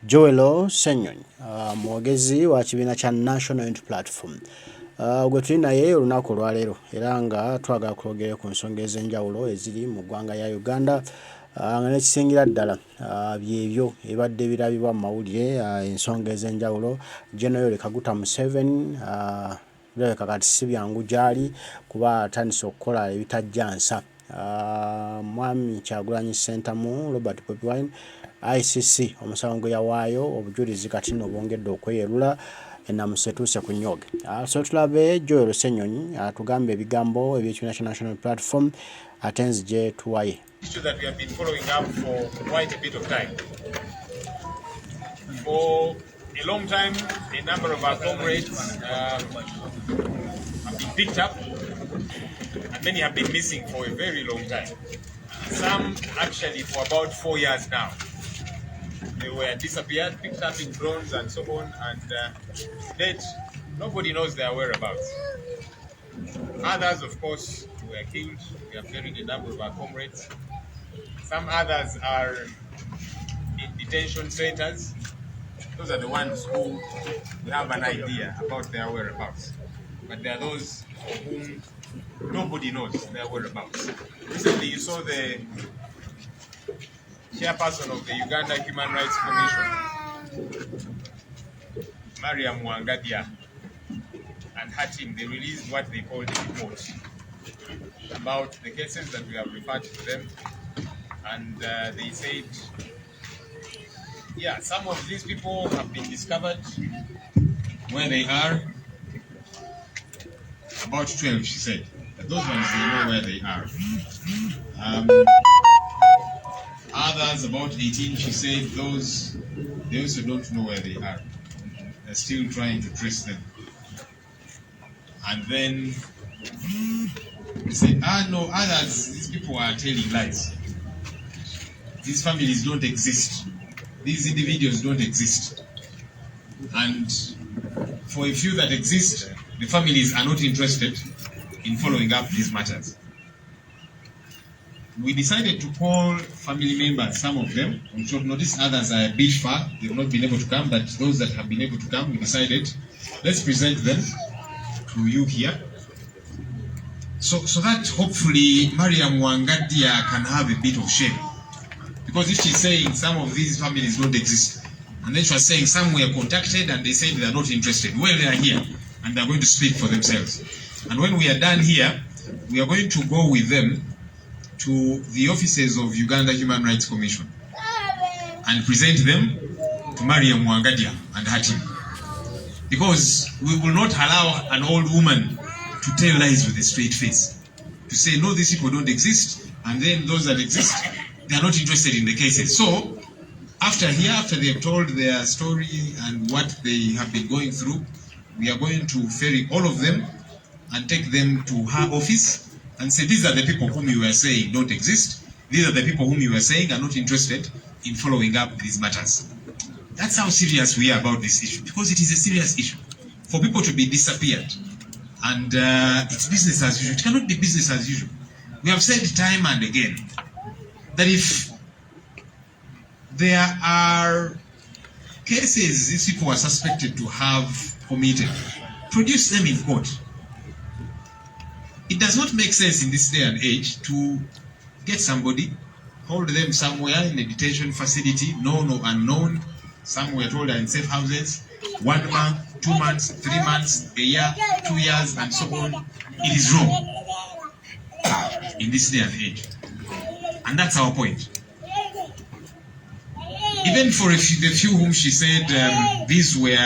Joel Ssenyonyi mwogezi wa kibiina kya National Unity Platform gwe tuli naye olunaku olwaleero era nga twagala kwogera ku nsonga ez'enjawulo eziri mu ggwanga ya Uganda nga nekisingira ddala byebyo ebadde birabibwa mu mawulire ensonga ez'enjawulo General Kaguta Museveni birabika kati si byangu gy'ali kuba atandise okukola ebitajjansa Mwami Kyagulanyi Ssentamu Robert Bobi Wine ICC omusango gwe yawaayo obujulizi kati nno bwongedde okweyerula ennamusa etuuse ku nnyoge. So tulabe Joel Ssenyonyi atugambe ebigambo eby'ekibiina kya National Platform ate nzije tuwaye. Issue that we have been following up for quite a bit of time. For a long time, a number of our comrades have been picked up, and many have been missing for a very long time. Some actually for about 4 years now. They were disappeared, picked up in drones and so on, and to date, nobody knows their whereabouts. Others, of course, were killed. We have buried a number of our comrades. Some others are in detention centers. Those are the ones who we have an idea about their whereabouts. But there are those for whom nobody knows their whereabouts. Recently, you saw the chairperson of the Uganda Human Rights Commission, Mariam Wangadia, and her team. They released what they called a report about the cases that we have referred to them. And they said, yeah, some of these people have been discovered where they are. About 12, she said. But those ones, they know where they are. Others, about 18, she said, those, they also don't know where they are. They're still trying to trace them. And then they said, no, others, these people are telling lies. These families don't exist. These individuals don't exist. And for a few that exist, the families are not interested in following up these matters. We decided to call family members, some of them. On short notice, others are a bit far. They've not been able to come, but those that have been able to come, we decided, let's present them to you here. So that hopefully Mariam Wangadia can have a bit of shame. Because if she's saying some of these families don't exist, and then she was saying some were contacted and they said they are not interested, well, they are here and they are going to speak for themselves. And when we are done here, we are going to go with them to the offices of Uganda Human Rights Commission and present them to Mariam Wangadia and her team. Because we will not allow an old woman to tell lies with a straight face. To say, no, these people don't exist, and then those that exist, they are not interested in the cases. So, after they have told their story and what they have been going through, we are going to ferry all of them and take them to her office and say, these are the people whom you were saying don't exist. These are the people whom you were saying are not interested in following up these matters. That's how serious we are about this issue, because it is a serious issue. For people to be disappeared, and it's business as usual. It cannot be business as usual. We have said time and again that if there are cases these people are suspected to have committed, produce them in court. It does not make sense in this day and age to get somebody, hold them somewhere in a detention facility, known or unknown. Some were told are in safe houses, 1 month, 2 months, 3 months, a year, 2 years, and so on. It is wrong in this day and age. And that's our point. Even for the few whom she said these were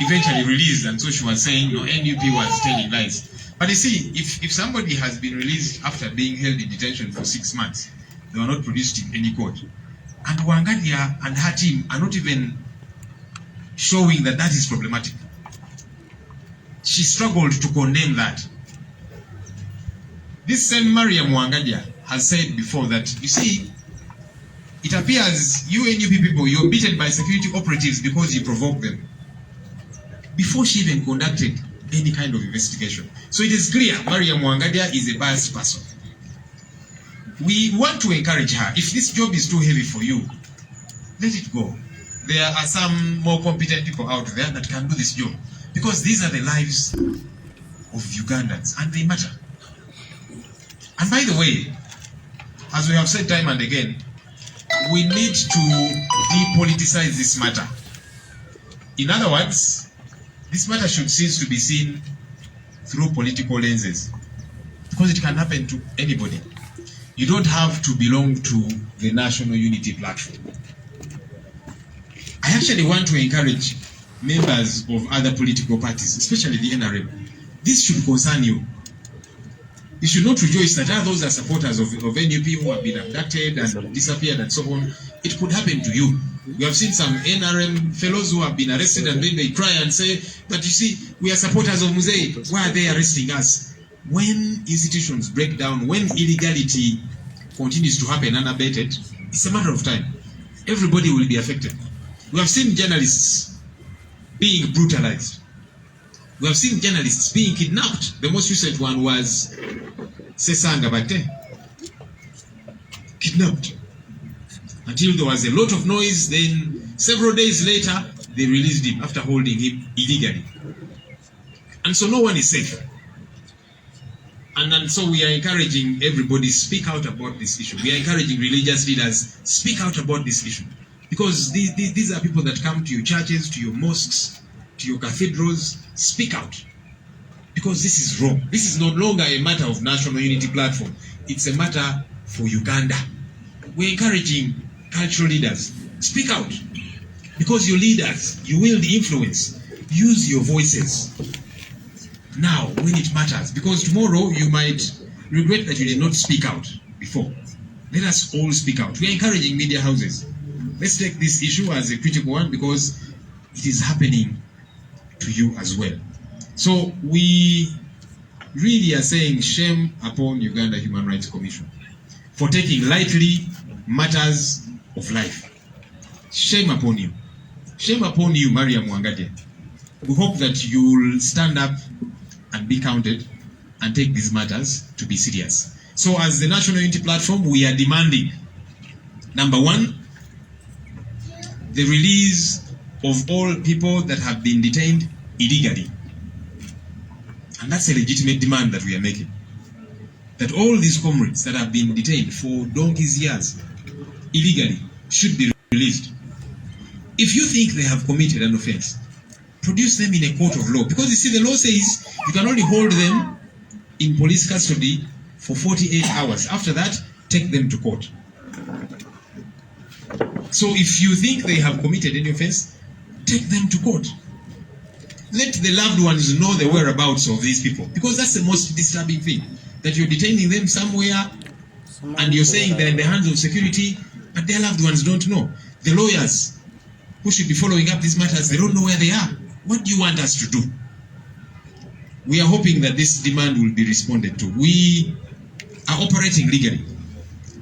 eventually released, and so she was saying, no, NUP was telling lies. But you see, if somebody has been released after being held in detention for 6 months, they were not produced in any court. And Wangadia and her team are not even showing that that is problematic. She struggled to condemn that. This same Mariam Wangadia has said before that, you see, it appears you NUP people, you're beaten by security operatives because you provoked them. Before she even conducted any kind of investigation. So it is clear Mariam Wangadia is a biased person. We want to encourage her. If this job is too heavy for you, let it go. there are some more competent people out there that can do this job. Because these are the lives of Ugandans and they matter. And by the way, as we have said time and again, we need to depoliticize this matter. In other words, this matter should cease to be seen through political lenses, because it can happen to anybody. You don't have to belong to the National Unity Platform. I actually want to encourage members of other political parties, especially the NRM. This should concern you. You should not rejoice that those are supporters of NUP who have been abducted and disappeared and so on. It could happen to you. We have seen some NRM fellows who have been arrested and then they cry and say, but you see, we are supporters of Muzei. Why are they arresting us? When institutions break down, when illegality continues to happen unabated, it's a matter of time. Everybody will be affected. We have seen journalists being brutalized. We have seen journalists being kidnapped. The most recent one was Sesanga Bate. Kidnapped. Until there was a lot of noise, then several days later, they released him after holding him illegally. And so no one is safe. And so we are encouraging everybody speak out about this issue. We are encouraging religious leaders speak out about this issue. Because these are people that come to your churches, to your mosques, to your cathedrals. Speak out. Because this is wrong. This is no longer a matter of National Unity Platform. It's a matter for Uganda. We're encouraging cultural leaders. Speak out. Because your leaders, you wield influence. Use your voices. Now, when it matters. Because tomorrow you might regret that you did not speak out before. Let us all speak out. We are encouraging media houses. Let's take this issue as a critical one because it is happening to you as well. So we really are saying shame upon Uganda Human Rights Commission for taking lightly matters of life. Shame upon you. Shame upon you, Maria Mwangade. We hope that you will stand up and be counted and take these matters to be serious. So as the National Unity Platform, we are demanding, number one, the release of all people that have been detained illegally. And that's a legitimate demand that we are making. That all these comrades that have been detained for donkey's years illegally should be released. If you think they have committed an offense, produce them in a court of law. Because you see, the law says you can only hold them in police custody for 48 hours. After that, take them to court. So if you think they have committed any offense, take them to court. Let the loved ones know the whereabouts of these people. Because that's the most disturbing thing. That you're detaining them somewhere and you're saying they're in the hands of security, but their loved ones don't know. The lawyers who should be following up these matters, they don't know where they are. What do you want us to do? We are hoping that this demand will be responded to. We are operating legally.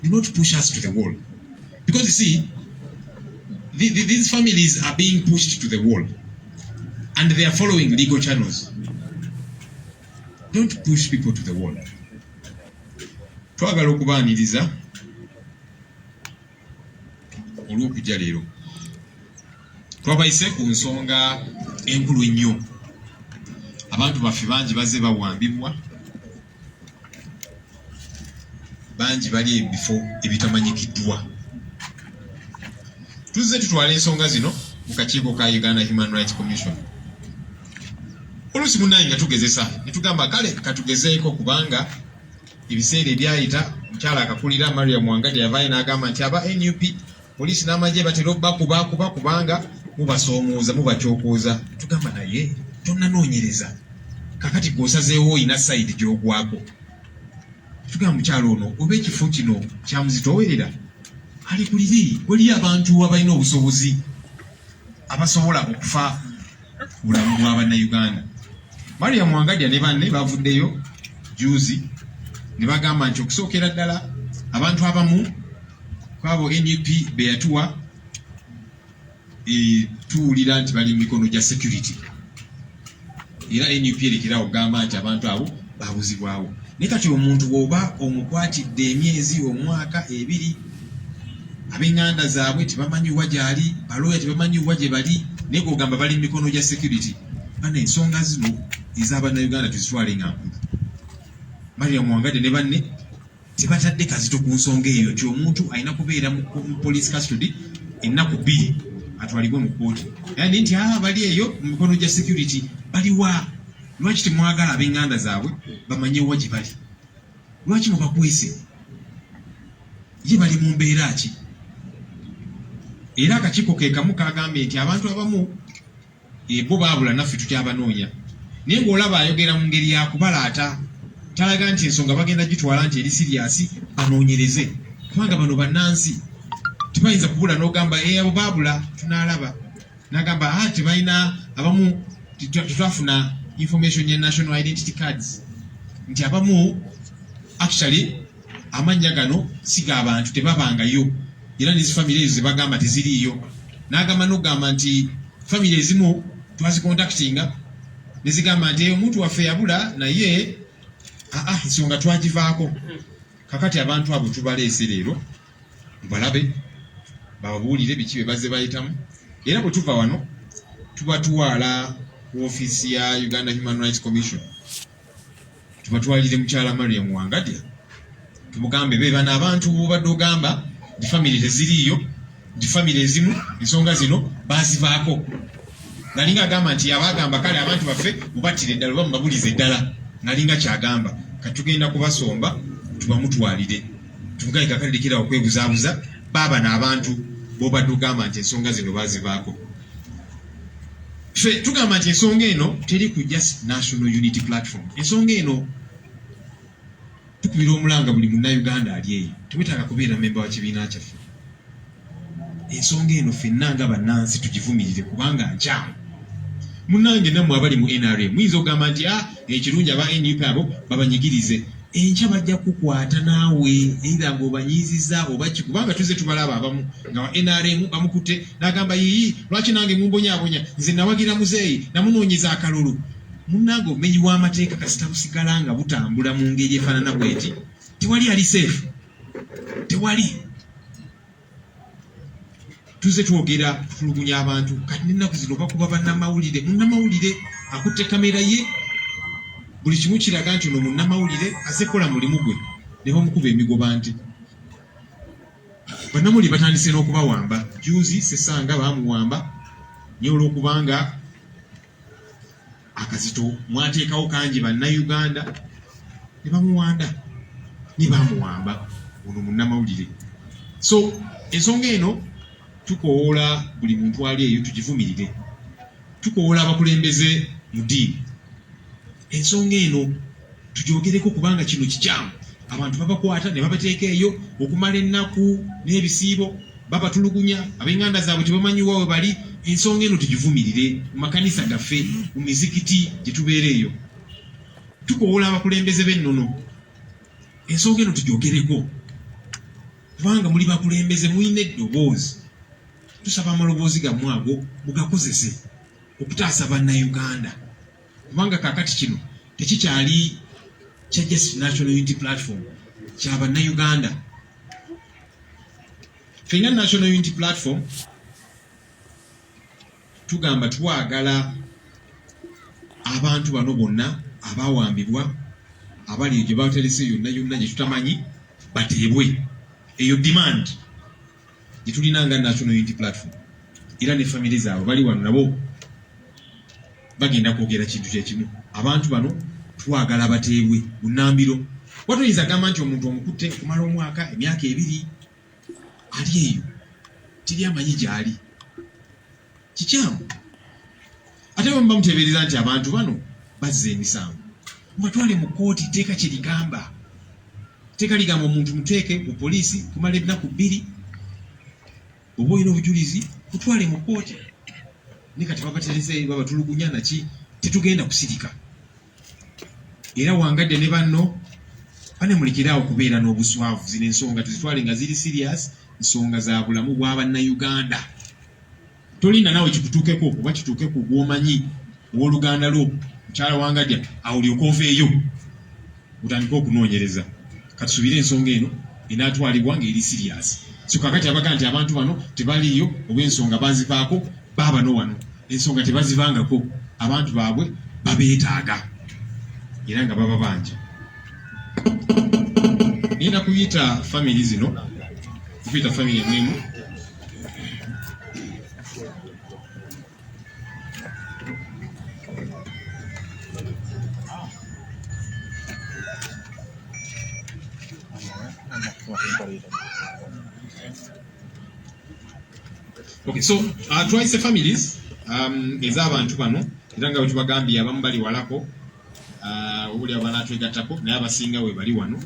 Do not push us to the wall. Because you see, these families are being pushed to the wall. And they are following legal channels. Don't push people to the wall. Twagala okubaaniriza olw'okujja leero. Twabayise ku nsonga enkulu ennyo. Abantu baffe bangi bazze bawambibwa. Bangi bali ebifo ebitamanyikiddwa. Tuzze tutwala ensonga zino mu kakiiko ka Uganda Human Rights Commission. Oluusi munnange nga tugezesa ne tugamba kale katugezeeko kubanga ebiseera ebyayita mukyala akakulira Maria Mwangade yavaayo n'agamba nti aba NUP poliisi n'amagye batera obbakuba kubanga mubasoomooza mubakyokooza. Tugamba naye tonnanoonyereza kakati gw'osazeewo oyina sayidi gy'ogwako. Tugamba mukyala ono oba ekifo kino kyamuzitoowerera ali ku liri waliyo abantu abalina obusobozi abasobola okufa bulamu bwa bannayuganda. Maria Mwangade ne banne bavuddeyo juzi ne bagamba nti okusookera ddala abantu abamu kwabo NUP be yatuwa tuwulira nti bali mu mikono gya security. Era NUP erekera okugamba nti abantu abo babuzibwawo. Naye kati omuntu bw'oba omukwatidde emyezi omwaka ebiri ab'enganda zaabwe tebamanyi wa gyali, balooya tebamanyi wa gye bali, naye g'ogamba bali mu mikono gya security. Bano ensonga zino ez'Abannayuganda tuzitwale nga nkulu. Mariam Wangadde ne banne tebatadde kazito ku nsonga eyo nti omuntu alina kubeera mu police custody ennaku 2 atwalibwe mu kkooti. Yani nti bali eyo mu mikono gya security baliwa? Lwaki temwagala ab'enganda zaabwe bamanye wa gye bali? Lwaki mubakwese? Ye bali mu mbeera ki? Era akakiiko ke kamu kagambye nti abantu abamu bo baabula naffe tutyabanoonya. Naye ng'olaba ayogera mu ngeri ya kubalaata, talaga nti ensonga bagenda gitwala nti eri siriasi banoonyereze. Kubanga bano bannansi tebayinza kubula n'ogamba abo baabula tunaalaba. N'agamba tebalina abamu tetwafuna information ya national identity cards. Nti abamu actually amannya gano siga abantu tebabangayo. Era n'izi family ezo bagamba teziriiyo. N'agamba n'ogamba nti family ezimu twazicontactinga ne zigamba nti omuntu waffe yabula naye ensonga twagivaako. Kakati abantu abo tubaleese leero balabe bababuulire biki bye bazze bayitamu. Era bwe tuva wano tubatwala ku ofiisi ya Uganda Human Rights Commission, tubatwalire mukyala Mariam Wangadde tumugambe be bano abantu bobadde ogamba di family teziriiyo, di family ezimu ensonga zino bazivaako. Nalinga agamba nti abagamba kale abantu baffe mubattire eddala oba mubabulize eddala. Nalinga kyagamba katugenda kubasomba tubamutwalire tumugaye kakale lekera okwebuzaabuza baba n'abantu bobadde ogamba nti ensonga zino bazivaako. Ffe tugamba nti ensonga eno teri ku just National Unity Platform. Ensonga eno tukubira omulanga buli munnayuganda ali eyo, twetaaga kubeera memba wa kibiina kyaffe. Ensonga eno ffenna nga bannansi tugivumirire kubanga nkyamu. Munnange nammwe abali mu NRM muyinza okugamba nti ekirungi aba NUP abo babanyigirize. Enkya bajja kukwata naawe era ng'obanyiizizza oba ki, kubanga tuzze tubalaba abamu nga wa NRM bamukutte n'agamba yiyi lwaki nange mumbonyaabonya, nze nawagira muzeeyi namunoonyeza akalulu. Munnange obumenyi bw'amateeka kasita busigala nga butambula mu ngeri efaanana bweti, tewali ali safe, tewali. Tuzze twogera tutulugunya abantu kati n'ennaku zino bakuba bannamawulire. Munnamawulire akutte kamera ye, buli kimu kiraga nti ono munnamawulire azze kola mulimu gwe, ne bamukuba emigoba nti. Bannamawulire batandise n'okubawamba. Juzi Sesanga baamuwamba nye olw'okubanga akazito mwateekawo kangi bannayuganda ne bamuwanda ne bamuwamba ono munnamawulire. So ensonga eno tukoola buli muntu ali eyo tugivumirire. Tukoola abakulembeze mu ddiini ensonga eno tugyogereko kubanga kino kikyamu. Abantu babakwata ne babateeka eyo okumala ennaku n'ebisiibo, babatulugunya, ab'enganda zaabwe tebamanyi wa we bali. Ensonga eno tugivumirire mu makanisa gaffe, mu mizikiti gye tubeera eyo. Tukoola abakulembeze b'ennono ensonga eno tugyogereko kubanga muli bakulembeze muyina eddoboozi. Tusaba amaloboozi gammwe ago mugakozese okutaasa bannayuganda kubanga kaakati kino tekikyali kya just National Unity Platform, kya bannayuganda. Fenga National Unity Platform tugamba twagala abantu bano bonna abawambibwa abali gye baterese yonna gye tutamanyi bateebwe. Eyo demand gye tulina nga National Unity Platform. Era ne family zaabwe bali wano nabo bagenda kwogera kintu kyekimu. Abantu bano twagala bateebwe bunnambiro. Watuyinza gamba nti omuntu omukutte kumala omwaka emyaka 2 ali eyo tiri amanyi gyali. Kikyamu. Ate bwe muba muteebereza nti abantu bano bazza emisango, mubatwale mu kkooti. Teeka kye ligamba. Teeka ligamba omuntu muteeke mu poliisi kumala ennaku 2. Oba olina obujulizi mutwale mu kkooti. Ne kati babatereze babatulugunya naki tetugenda kusirika. Era Wangadde ne banno banemulekerawo kubeera n'obuswavu. Zino ensonga tuzitwale nga ziri serious, ensonga za bulamu bwa bannayuganda. Tolinda nawe kikutuukeko oba kituuke ku gw'omanyi w'oluganda lwo mukyala Wangadde awo olyoka oveeyo otandika okunoonyereza. Katusuubire ensonga eno enaatwalibwa ng'eri serious. so kakati abaga nti abantu bano tebaliyo obw'ensonga bazivaako baabano wano ensonga tebazivangako abantu baabwe babeetaaga era nga baba banja. Nina kuyita family zino kupita family mwemu okay, so twaise families ez'abantu bano era nga bwe tubagambye abamu bali walako obuli abanatwegattako naye abasinga we bali wano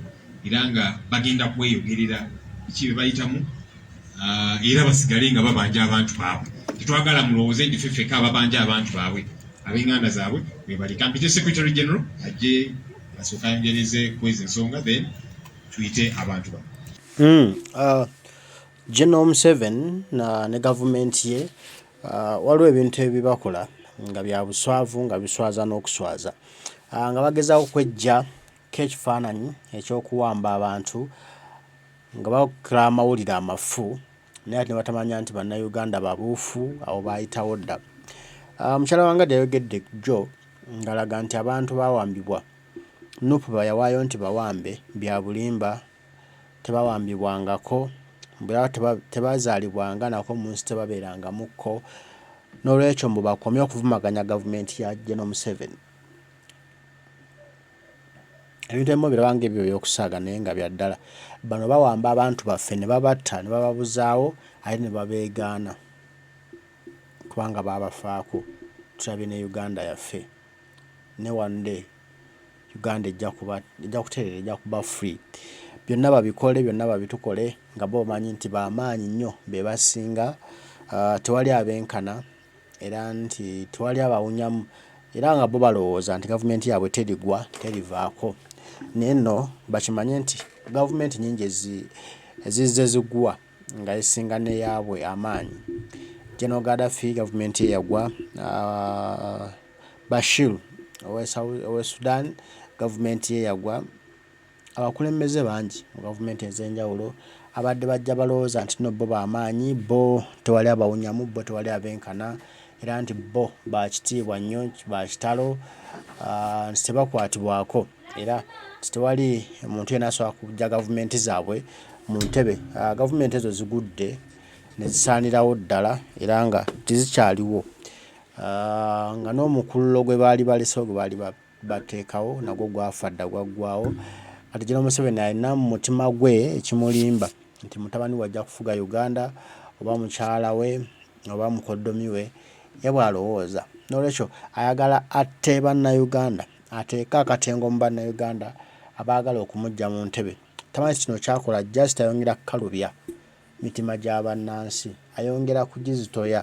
era nga bagenda kweyogerera biki bye bayitamu era basigale nga babanja abantu baabwe. Tetwagala mulowooze nti ffeffeka ababanja abantu baabwe ab'enganda zaabwe we bali. Kampite Secretary General ajje asooka ayongereze kwezi ensonga then tuyite abantu bano. General Museveni ne gavumenti ye waliwo ebintu ebibakola nga bya buswavu nga biswaza n'okuswaza nga bagezaako kwejja k'ekifaananyi ekyokuwamba abantu nga bakira amawulire amafu naye ate ne batamanya nti bannayuganda babuufu abo baayitawo dda. Mukyala wange Byayogede Joe ng'alaga nti abantu baawambibwa Nuupu yawaayo nti bawambe bya bulimba tebawambibwangako bwe tebazaalibwanga nako mu nsi tebabeerangamukko n'olwekyo mbu bakomye okuvumaganya gavumenti ya General Museveni. Ebintu ebimu birabanga ebyo by'okusaaga naye nga bya ddala. Bano bawamba abantu baffe ne babatta ne bababuzaawo ate ne babeegaana kubanga baabafaako. Tulabye ne Uganda yaffe ne one day Uganda ejja kutereera ejja kuba free. Byonna babikole byonna babitukole nga bo bamanyi nti bamaanyi nnyo be basinga tewali abenkana era nti tewali abawunyamu era nga bo balowooza nti gavumenti yaabwe terigwa terivaako. Naye nno bakimanye nti gavumenti nnyingi ezizze zigwa nga esinga n'eyaabwe amaanyi. General Gaddafi gavumenti ye yagwa. Bashir owe Sudan gavumenti ye yagwa. Abakulembeze bangi mu gavumenti ez'enjawulo abadde bajja balowooza nti no bo b'amaanyi bo tewali abawunyamu bo tewali abenkana era nti bo bakitiibwa nnyo bakitalo nti tebakwatibwako era tewali muntu yenna asobola kujja gavumenti zaabwe mu ntebe. Gavumenti ezo zigudde ne zisaanirawo ddala era nga tizikyaliwo nga n'omukululo gwe baali balesewo gwe baali bateekawo nagwo gwafa dda gwaggwawo. Kati General Museveni alina mu mutima gwe ekimulimba nti mutabani we ajja kufuga Uganda oba mukyala we oba mukoddomi we ye bw'alowooza. N'olwekyo ayagala atte bannayuganda ateeke akatengo mu bannayuganda abaagala okumuggya mu ntebe. Tamanyi kino kyakola just ayongera kukalubya mitima gya bannansi ayongera kugizitoya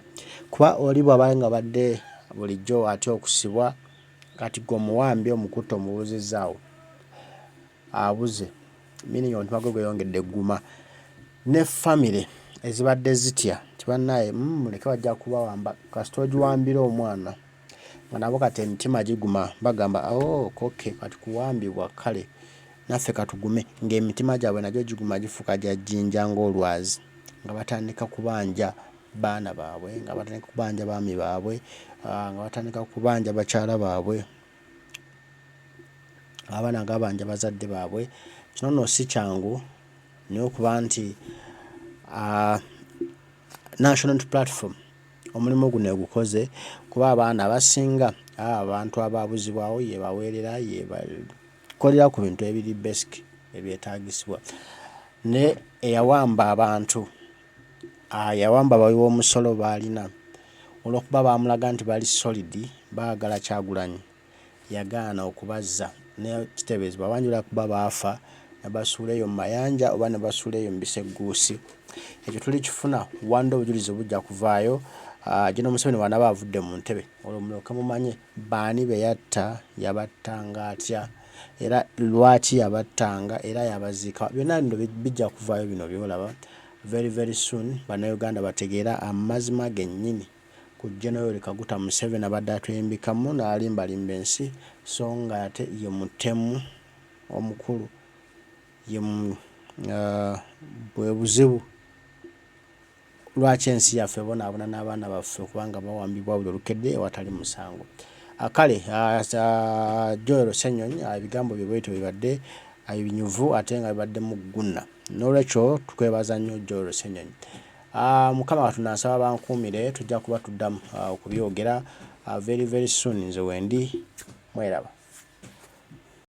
kuba oli bw'aba nga badde bulijjo atya okusibwa kati gwe omuwambi omukutte omubuuzizzaawo abuze mini omutima gwe gweyongedde egguma ne famire ezibadde zitya tibannaye muleke bajja kubawamba kasita ogiwambira omwana nga nabo kati emitima giguma bagamba koke kati kuwambibwa kale naffe katugume ng'emitima gyabwe nagyo giguma gifuuka gya jjinja ng'olwazi nga batandika kubanja baana baabwe nga batandika kubanja baami baabwe nga batandika kubanja bakyala baabwe abaana nga babanja bazadde baabwe. Kino nno si kyangu naye okuba nti national platform omulimu guno egukoze kuba abaana abasinga abantu abaabuzibwawo ye baweerera ye bakolera ku bintu ebiri basic ebyetaagisibwa. Ne eyawamba abantu yawamba abawi b'omusolo baalina olw'okuba baamulaga nti bali solidi baagala Kyagulanyi yagaana okubazza ne kiteeberezebwa banjula kuba baafa ne basuula eyo mu mayanja oba ne basuula eyo mu bisegguusi. Ekyo tuli kifuna wanda obujulizi bujja kuvaayo. General Museveni bw'anaaba avudde mu ntebe olwo mulyoke mumanye baani be yatta yabattanga atya era lwaki yabattanga era yabaziika. Byonna bino bijja kuvaayo bino byolaba very very soon. Bannayuganda bategeera amazima gennyini ku General Kaguta Museveni abadde atwembikamu n'alimbalimba ensi so nga ate ye mutemu omukulu ye bwe buzibu lwaki ensi yaffe bonaabona n'abaana baffe kubanga bawambibwa buli olukedde ewatali musango. Kale Joel Ssenyonyi ebigambo bye bwetyo bibadde binyuvu ate nga bibadde mu gguna. N'olwekyo tukwebaza nnyo Joel Ssenyonyi. Mukama Katonda nsaba bankuumire, tujja kuba tuddamu okubyogera very soon. Nze wendi mweraba.